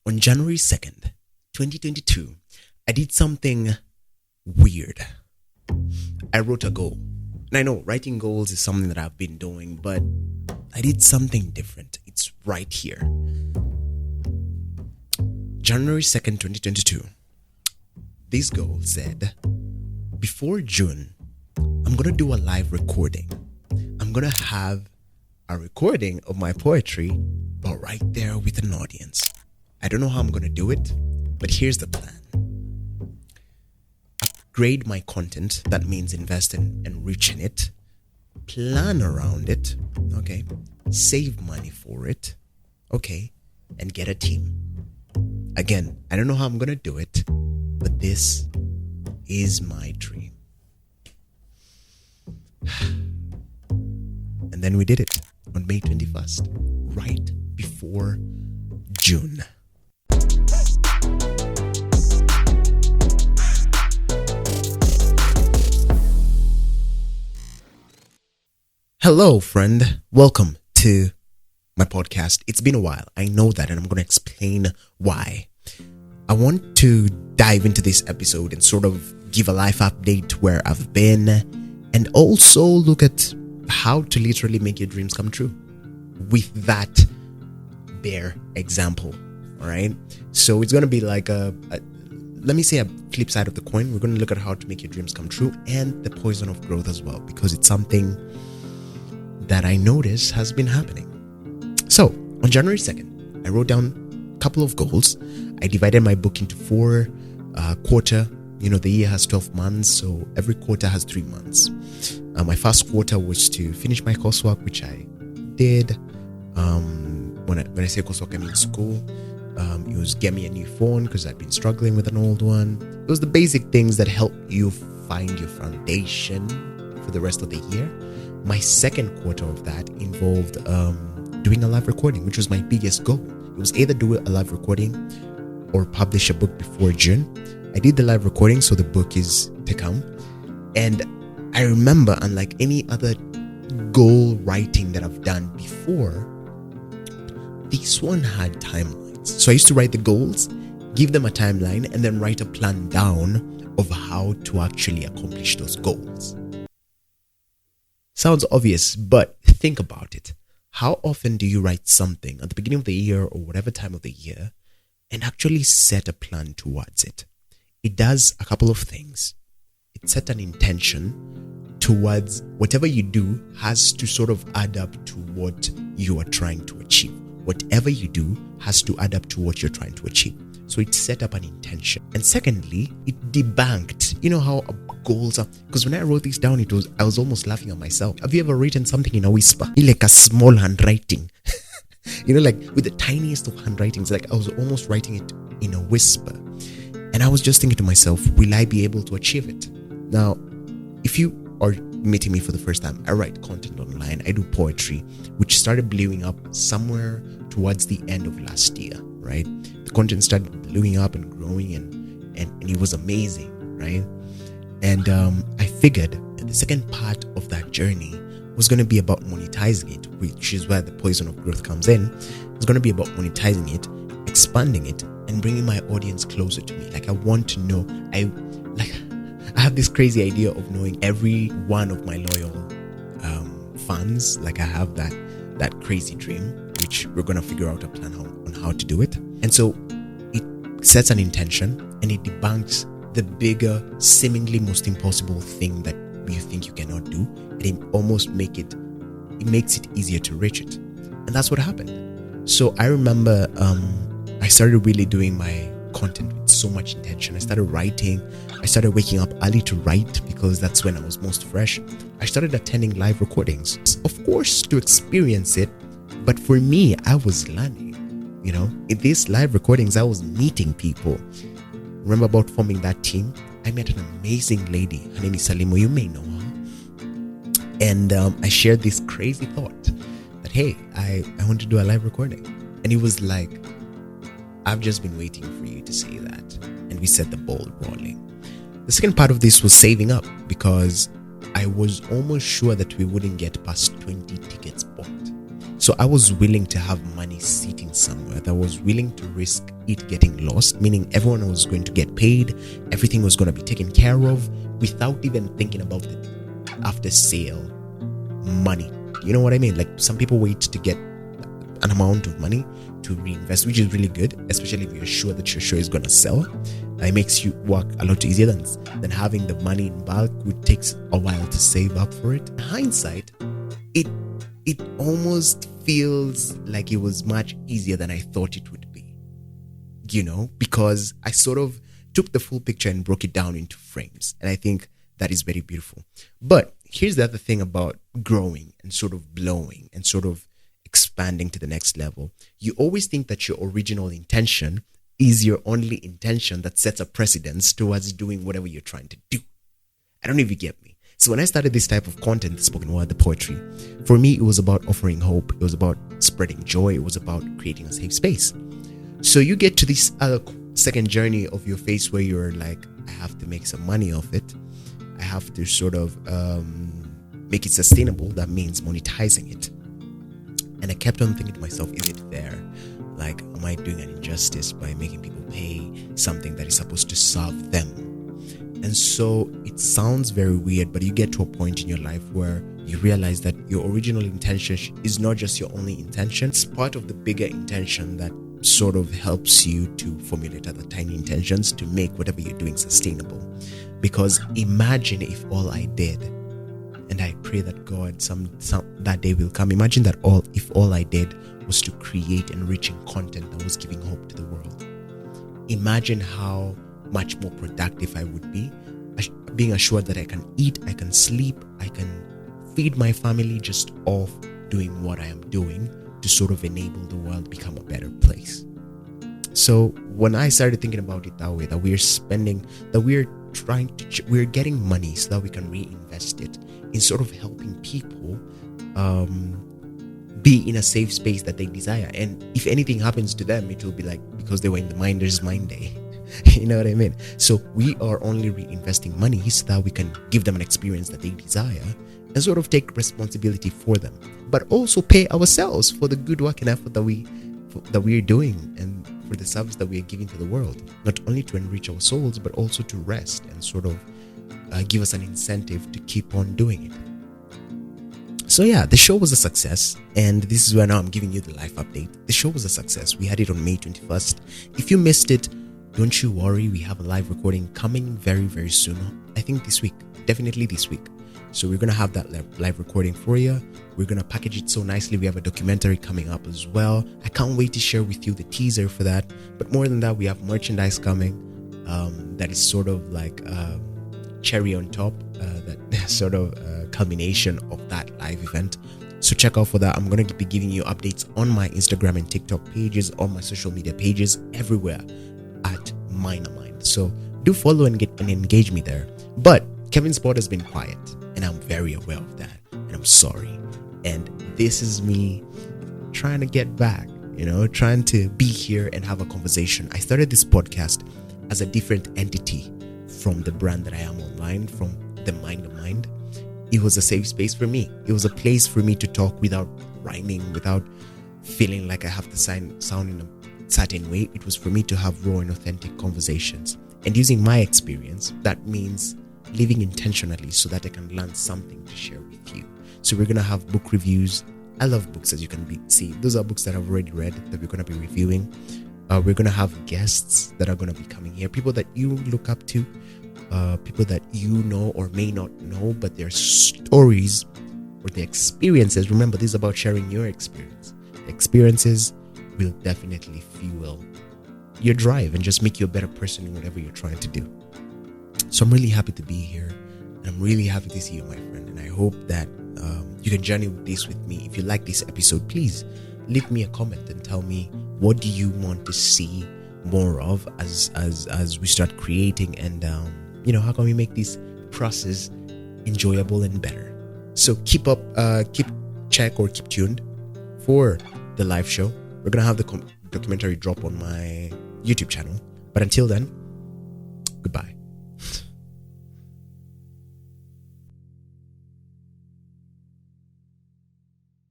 On January 2nd, 2022, I did something weird. I wrote a goal. And I know writing goals is something that I've been doing, but I did something different. It's right here. January 2nd, 2022. This goal said, before June, I'm going to do a live recording. I'm going to have a recording of my poetry, but right there with an audience. I don't know how I'm going to do it, but here's the plan. Upgrade my content. That means invest in enriching it. Plan around it. Okay. Save money for it. Okay. And get a team. Again, I don't know how I'm going to do it, but this is my dream. And then we did it on May 21st, right before June. Hello, friend. Welcome to my podcast. It's been a while. I know that, and I'm going to explain why. I want to dive into this episode and sort of give a life update where I've been, and also look at how to literally make your dreams come true with that bare example. All right. So it's going to be like let me say a flip side of the coin. We're going to look at how to make your dreams come true and the poison of growth as well, because it's something that I notice has been happening. So on January 2nd, I wrote down a couple of goals. I divided my book into four quarter. The year has 12 months, so every quarter has 3 months. My first quarter was to finish my coursework, which I did. When I say coursework, I mean school. It was get me a new phone because I'd been struggling with an old one. It was the basic things that help you find your foundation for the rest of the year. My second quarter of that involved doing a live recording, which was my biggest goal. It was either do a live recording or publish a book before June. I did the live recording, so the book is to come. And I remember, unlike any other goal writing that I've done before, this one had timelines. So I used to write the goals, give them a timeline, and then write a plan down of how to actually accomplish those goals. Sounds obvious, but think about it. How often do you write something at the beginning of the year or whatever time of the year and actually set a plan towards it? It does a couple of things. It sets an intention towards whatever you do has to sort of add up to what you are trying to achieve. Whatever you do has to add up to what you're trying to achieve. So it set up an intention. And secondly, it debunked, how goals are. Because when I wrote this down, I was almost laughing at myself. Have you ever written something in a whisper? Like a small handwriting. Like with the tiniest of handwritings, like I was almost writing it in a whisper. And I was just thinking to myself, will I be able to achieve it? Now, if you are meeting me for the first time, I write content online. I do poetry, which started blowing up somewhere towards the end of last year, right? The content started blowing up and growing and it was amazing, right? And I figured that the second part of that journey was going to be about monetizing it, which is where the poison of growth comes in. It's going to be about monetizing it, expanding it, and bringing my audience closer to me. Like I want to know, I have this crazy idea of knowing every one of my loyal fans. Like I have that crazy dream, which we're going to figure out a plan on how to do it. And so it sets an intention and it debunks the bigger, seemingly most impossible thing that you think you cannot do, and it almost makes it easier to reach it. And that's what happened. So I remember I started really doing my content with so much intention. I started writing. I started waking up early to write because that's when I was most fresh. I started attending live recordings, of course, to experience it. But for me, I was learning. In these live recordings, I was meeting people. Remember about forming that team? I met an amazing lady. Her name is Salimo. You may know her. And I shared this crazy thought that, hey, I want to do a live recording. And it was like, I've just been waiting for you to say that. And we set the ball rolling. The second part of this was saving up because I was almost sure that we wouldn't get past 20 tickets bought. So I was willing to have money sitting somewhere, that was willing to risk it getting lost, meaning everyone was going to get paid, everything was going to be taken care of without even thinking about the after sale money. You know what I mean? Like, some people wait to get an amount of money to reinvest, which is really good, especially if you're sure that your show is going to sell. It makes you work a lot easier than having the money in bulk, which takes a while to save up for it. In hindsight, it almost feels like it was much easier than I thought it would be, because I sort of took the full picture and broke it down into frames. And I think that is very beautiful. But here's the other thing about growing and sort of blowing and sort of expanding to the next level. You always think that your original intention is your only intention that sets a precedence towards doing whatever you're trying to do. I don't know if you get me. So when I started this type of content, the spoken word, the poetry, for me, it was about offering hope. It was about spreading joy. It was about creating a safe space. So you get to this second journey of your phase where you're like, I have to make some money off it. I have to sort of make it sustainable. That means monetizing it. And I kept on thinking to myself, is it fair? Like, am I doing an injustice by making people pay something that is supposed to serve them? And so it sounds very weird, but you get to a point in your life where you realize that your original intention is not just your only intention. It's part of the bigger intention that sort of helps you to formulate other tiny intentions to make whatever you're doing sustainable. Because imagine if all I did, and I pray that God some that day will come, imagine that if all I did was to create enriching content that was giving hope to the world. Imagine how much more productive I would be, being assured that I can eat, I can sleep, I can feed my family just off doing what I am doing to sort of enable the world become a better place. So when I started thinking about it that way, that we're getting money so that we can reinvest it in sort of helping people be in a safe space that they desire. And if anything happens to them, it will be like because they were in the Minder's Mind Day. You know what I mean? So we are only reinvesting money so that we can give them an experience that they desire and sort of take responsibility for them, but also pay ourselves for the good work and effort that we're doing and for the service that we are giving to the world, not only to enrich our souls, but also to rest and sort of give us an incentive to keep on doing it. So yeah, the show was a success, and this is where now I'm giving you the life update. The show was a success. We had it on May 21st. If you missed it, don't you worry. We have a live recording coming very, very soon. I think this week, definitely this week. So we're going to have that live recording for you. We're going to package it so nicely. We have a documentary coming up as well. I can't wait to share with you the teaser for that. But more than that, we have merchandise coming that is sort of like cherry on top, that sort of culmination of that live event. So check out for that. I'm going to be giving you updates on my Instagram and TikTok pages, on my social media pages, everywhere at Maina. So do follow and engage me there. But Kevin's Sport has been quiet, and I'm very aware of that, and I'm sorry. And this is me trying to get back, trying to be here and have a conversation. I started this podcast as a different entity from the brand that I am online, from the Mind of Mind. It was a safe space for me. It was a place for me to talk without rhyming, without feeling like I have to sound in a certain way. It was for me to have raw and authentic conversations. And using my experience, that means living intentionally so that I can learn something to share with you. So we're going to have book reviews. I love books, as you can see. Those are books that I've already read that we're going to be reviewing. We're going to have guests that are going to be coming here, people that you look up to, people that you know or may not know, but their stories or their experiences. Remember, this is about sharing your experience. The experiences will definitely fuel your drive and just make you a better person in whatever you're trying to do. So I'm really happy to be here, and I'm really happy to see you, my friend. And I hope that you can journey with this with me. If you like this episode, please leave me a comment and tell me, what do you want to see more of as we start creating, and how can we make this process enjoyable and better? So keep tuned for the live show. We're gonna have the documentary drop on my YouTube channel, but until then, goodbye.